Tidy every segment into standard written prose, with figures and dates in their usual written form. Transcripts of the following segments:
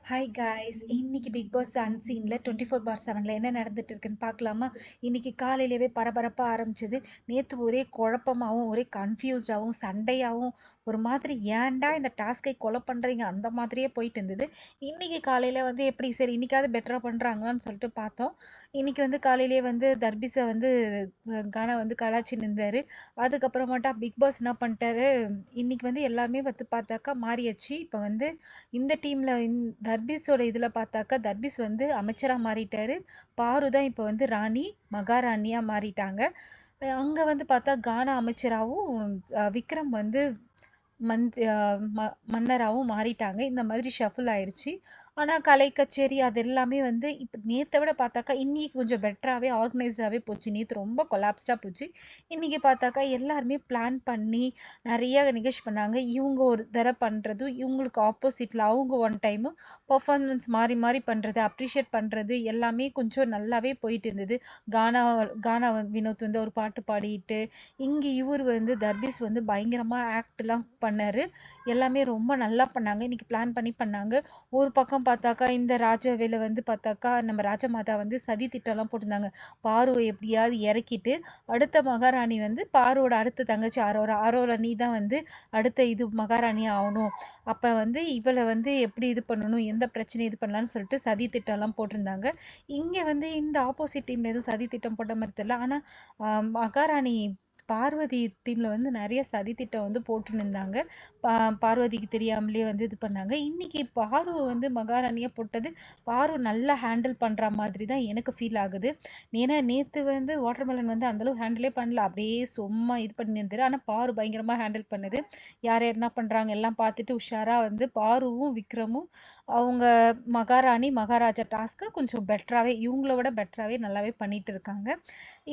Hi guys, இன்னைக்கு big pass அன்சீன்ல 24/7ல என்ன நடந்துட்டு இருக்குன்னு பார்க்கலாமா? இன்னைக்கு காலையிலேயே பரபரப்பாக ஆரம்பிச்சது. நேற்று ஒரே குழப்பமாகவும் ஒரே கன்ஃபியூஸ்டாகவும் சண்டையாகவும் ஒரு மாதிரி ஏன்டா இந்த டாஸ்கை கொலை பண்ணுறீங்க அந்த மாதிரியே போயிட்டு இருந்தது. இன்னைக்கு காலையில் எப்படி சரி இன்னைக்காவது பெட்டராக பண்ணுறாங்களான்னு சொல்லிட்டு பார்த்தோம். இன்னைக்கு காலையிலேயே தர்பிஸை கானா கலாச்சி நின்றாரு. அதுக்கப்புறமாட்டா பிக் பாஸ் என்ன பண்ணிட்டாரு, இன்னைக்கு எல்லாருமே பார்த்தாக்கா மாறியாச்சு. இப்போ இந்த டீம்ல தர்பீஸோட இதுல பார்த்தாக்கா தர்பீஸ் அமைச்சரா மாறிட்டாரு. பாரு தான் இப்போ ராணி மகாராணியா மாறிட்டாங்க. அங்க பார்த்தா கானா அமைச்சராவும் விக்ரம் மன்னராவும் மாறிட்டாங்க. இந்த மாதிரி ஷஃபிள் ஆயிடுச்சு. ஆனா கலை கச்சேரி அது எல்லாமே இப்ப நேத்த விட பார்த்தாக்கா இன்னைக்கு கொஞ்சம் பெட்டராவே ஆர்கனைஸ்டாவே போச்சு. நேத்து ரொம்ப கொலாப்ஸ்டா போச்சு. இன்னைக்கு பார்த்தாக்கா எல்லாருமே பிளான் பண்ணி நிறைய நிகழ்ச்சி பண்ணாங்க. இவங்க ஒரு தடவை பண்றது, இவங்களுக்கு ஆப்போசிட்ல அவங்க ஒன் டைம் பெர்ஃபார்மன்ஸ் மாறி மாறி பண்றது, அப்ரிஷியேட் பண்றது எல்லாமே கொஞ்சம் நல்லாவே போயிட்டு இருந்தது. கானா கானா வினோத் ஒரு பாட்டு பாடிட்டு, இங்க இவர் தர்பீஸ் பயங்கரமா ஆக்ட்லாம் பண்ணாரு. எல்லாமே ரொம்ப நல்லா பண்ணாங்க. இன்னைக்கு பிளான் பண்ணி பண்ணாங்க. ஒரு பக்கம் பார்த்தாக்கா இந்த ராஜாவேல பார்த்தாக்கா நம்ம ராஜமாதா சதி திட்டம்லாம் போட்டிருந்தாங்க. பாருவை எப்படியாவது இறக்கிட்டு அடுத்த மகாராணி பாருவோட அடுத்த தங்கச்சி ஆரோரா ஆரோரா நீ தான் அடுத்த இது மகாராணி ஆகணும். அப்ப இவளை எப்படி இது பண்ணணும், எந்த பிரச்சனையும் இது பண்ணலாம்னு சொல்லிட்டு சதி திட்டம்லாம் போட்டிருந்தாங்க. இங்க இந்த ஆப்போசிட் டீம்ல எதுவும் சதி திட்டம் போட்ட மாதிரி தெரியல. ஆனா மகாராணி பார்வதி டீம்ல நிறைய சதி திட்டம் போட்டுருந்தாங்க. பார்வதிக்கு தெரியாமலே இது பண்ணாங்க. இன்னைக்கு பாரு மகாராணியா போட்டது பாரு நல்லா ஹேண்டில் பண்ற மாதிரி தான் எனக்கு ஃபீல் ஆகுது. ஏன்னா நேத்து வாட்டர்மெலன் அந்த அளவு ஹேண்டிலே பண்ணல. அப்படியே சும்மா இது பண்ணியிருந்தாரு. ஆனா பாரு பயங்கரமா ஹேண்டில் பண்ணுது. யார் யார் என்ன பண்றாங்க எல்லாம் பார்த்துட்டு உஷாரா பாருவும் விக்ரமும் அவங்க மகாராணி மகாராஜா டாஸ்க்கை கொஞ்சம் பெட்டராகவே இவங்கள விட பெட்டராகவே நல்லாவே பண்ணிட்டு இருக்காங்க.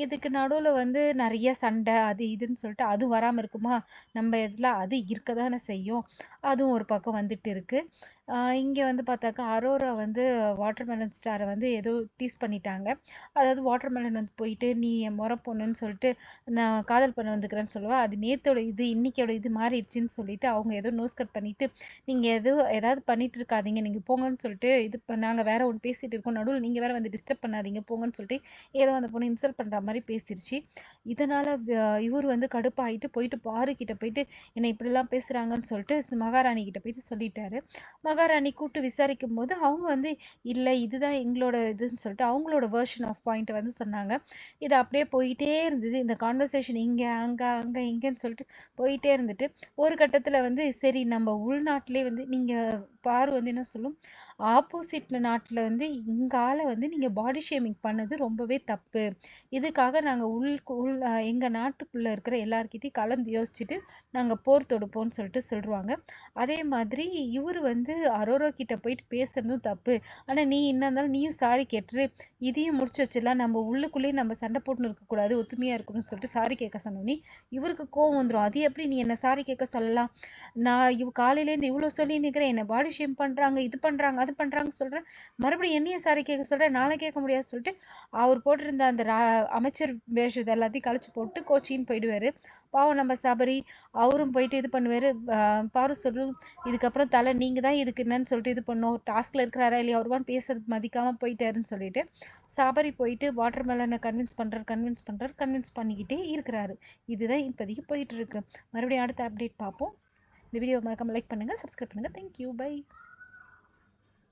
இதுக்கு நடுவில் நிறைய சண்டை அது இதுன்னு சொல்லிட்டு அது வராமல் இருக்குமா? நம்ம இதில் அது இருக்க தானே செய்யும். அதுவும் ஒரு பக்கம் வந்துட்டு இருக்கு. இங்கே பார்த்தாக்கா அரோரா வாட்டர்மெலன் ஸ்டாரை ஏதோ டீஸ் பண்ணிட்டாங்க. அதாவது வாட்டர்மெலன் போயிட்டு நீ என் முறை பொண்ணுன்னு சொல்லிட்டு நான் காதல் பண்ண வந்துக்கிறேன்னு சொல்லுவா. அது நேத்தோட இது இன்னைக்கோட இது மாறிடுச்சுன்னு சொல்லிட்டு அவங்க ஏதோ நோஸ் கட் பண்ணிட்டு நீங்கள் ஏதாவது பண்ணிட்டு இருக்காதீங்க, நீங்கள் போங்கன்னு சொல்லிட்டு இது நாங்கள் வேற ஒன்று பேசிட்டு இருக்கோம், நடுவில் நீங்கள் வேற டிஸ்டர்ப் பண்ணாதீங்க போங்கன்னு சொல்லிட்டு ஏதோ அந்த பொண்ணு இன்சல்ட் பண்ணுற மாதிரி பேசிருச்சு. இதனால இவர் கடுப்பாயிட்டு போயிட்டு பாரு கிட்ட போயிட்டு என்னை இப்படிலாம் பேசுறாங்கன்னு சொல்லிட்டு மகாராணி கிட்ட போயிட்டு சொல்லிட்டாரு. மகாராணி கூப்பிட்டு விசாரிக்கும் போது அவங்க இல்லை இதுதான் எங்களோட இதுன்னு சொல்லிட்டு அவங்களோட வெர்ஷன் ஆஃப் பாயிண்ட் சொன்னாங்க. இது அப்படியே போயிட்டே இருந்தது. இந்த கான்வர்சேஷன் இங்கே அங்கே அங்கே இங்கேன்னு சொல்லிட்டு போயிட்டே இருந்துட்டு ஒரு கட்டத்தில் சரி நம்ம உள்நாட்டிலே நீங்கள் பாரு என்ன சொல்லும், ஆப்போசிட் நாட்டில் இங்க ஆளை நீங்கள் பாடி ஷேமிங் பண்ணது ரொம்பவே தப்பு. இதுக்காக நாங்கள் எங்கள் நாட்டுக்குள்ளே இருக்கிற எல்லார்கிட்டையும் கலந்து யோசிச்சுட்டு நாங்கள் போர் தொடுப்போம்னு சொல்லிட்டு சொல்லுவாங்க. அதே மாதிரி இவர் அரோரா கிட்ட போயிட்டு பேசுறதும் தப்பு. ஆனால் நீ என்ன இருந்தாலும் நீயும் சாரி கேட்டுரு, இதையும் முடிச்சு வச்சிடலாம், நம்ம உள்ளுக்குள்ளேயே நம்ம சண்டை போட்டுன்னு இருக்கக்கூடாது, ஒத்துமையாக இருக்கணும்னு சொல்லிட்டு சாரி கேட்க சொன்னோன்னே இவருக்கு கோவம் வந்துடும். அது எப்படி நீ என்ன சாரி கேட்க சொல்லலாம், நான் காலையிலேருந்து இவ்வளோ சொல்லி நிற்கிறேன், என்னை பாடி ஷேம் பண்ணுறாங்க, இது பண்ணுறாங்க அது பண்ணுறாங்க சொல்கிறேன், மறுபடியும் என்னைய சாரி கேட்க சொல்கிறேன், நாளை கேட்க முடியாது சொல்லிட்டு அவர் போட்டிருந்த அந்த அமைச்சர் வேஷத்தை எல்லாத்தையும் கழிச்சு போட்டு கோச்சின்னு போயிடுவாரு. பாவம் நம்ம சபரி அவரும் போயிட்டு இது பண்ணுவாரு. பாரு சொல்லும், இதுக்கப்புறம் தலை நீங்க தான் இதுக்கு என்னன்னு சொல்லிட்டு இது பண்ணும், டாஸ்க்ல இருக்கிறாரா இல்லையா ஒருவான் பேசுறது மதிக்காம போயிட்டாருன்னு சொல்லிட்டு சபரி போயிட்டு வாட்டர்மெலனை கன்வின்ஸ் பண்ணிக்கிட்டே இருக்கிறாரு. இதுதான் இப்போதைக்கு போயிட்டு இருக்கு. மறுபடியும் அடுத்த அப்டேட் பார்ப்போம். இந்த வீடியோ மறக்காம லைக் பண்ணுங்க, சப்ஸ்கிரைப் பண்ணுங்க. Thank you, by.